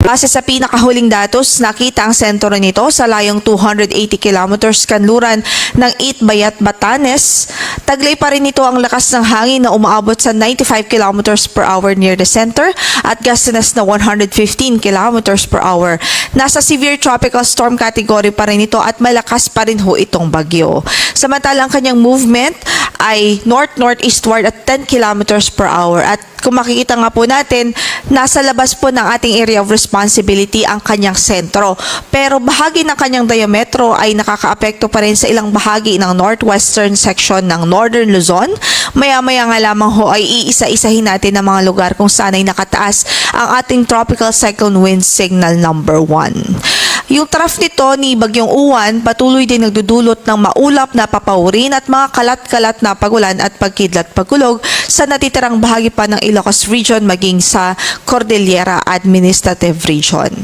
Base sa pinakahuling datos, nakita ang sentro nito sa layong 280 kilometers kanluran ng Itbayat, Batanes. Taglay pa rin ito ang lakas ng hangin na umaabot sa 95 kilometers per hour near the center at gustiness na 115 kilometers per hour. Nasa severe tropical storm category pa rin ito at malakas pa rin ho itong bagyo. Samantalang kanyang movement ay north-northeastward at 10 kilometers per hour. At kung makikita nga po natin, nasa labas po ng ating area of responsibility ang kanyang sentro. Pero bahagi ng kanyang diametro ay nakakaapekto pa rin sa ilang bahagi ng northwestern section ng Northern Luzon. Maya-maya nga lamang ho ay iisa-isahin natin ang mga lugar kung saan ay nakataas ang ating tropical cyclone wind signal number 1. Yung trough nito ni Bagyong Uwan patuloy din nagdudulot ng maulap na papaurin at mga kalat-kalat na pagulan at pagkidlat-pagulog sa natitirang bahagi pa ng Ilocos Region maging sa Cordillera Administrative Region.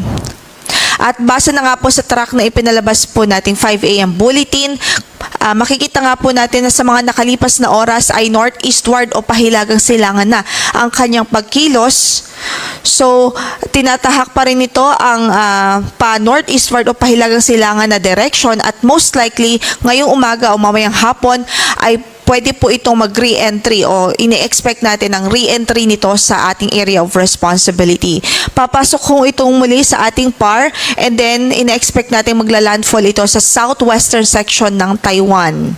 At base na nga po sa track na ipinalabas po nating 5 a.m. bulletin, makikita nga po natin na sa mga nakalipas na oras ay northeastward o pahilagang silangan na ang kanyang pagkilos. So, tinatahak pa rin ito ang pa-northeastward o pahilagang silangan na direction at most likely ngayong umaga o mamayang hapon ay pwede po itong mag-re-entry o ini-expect natin ang re-entry nito sa ating area of responsibility. Papasok kung itong muli sa ating PAR and then ini-expect natin magla-landfall ito sa southwestern section ng Taiwan.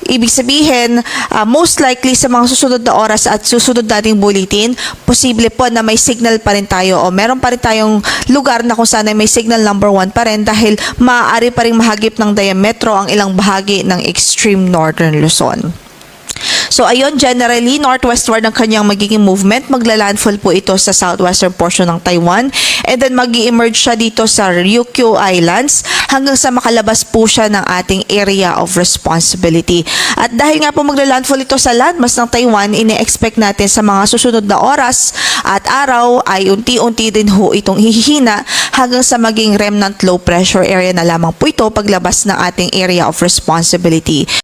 Ibig sabihin, most likely sa mga susunod na oras at susunod nating bulletin, posible po na may signal pa rin tayo o meron pa rin tayong lugar na kung saan ay may signal number 1 pa rin dahil maaari pa rin mahagip ng diametro ang ilang bahagi ng extreme northern Luzon. So ayun, generally, northwestward ang kanyang magiging movement. Magla-landfall po ito sa southwestern portion ng Taiwan and then mag-i-emerge siya dito sa Ryukyu Islands hanggang sa makalabas po siya ng ating area of responsibility. At dahil nga po magla-landfall ito sa landmass ng Taiwan, ini-expect natin sa mga susunod na oras at araw ay unti-unti din ho itong hihina hanggang sa maging remnant low pressure area na lamang po ito paglabas ng ating area of responsibility.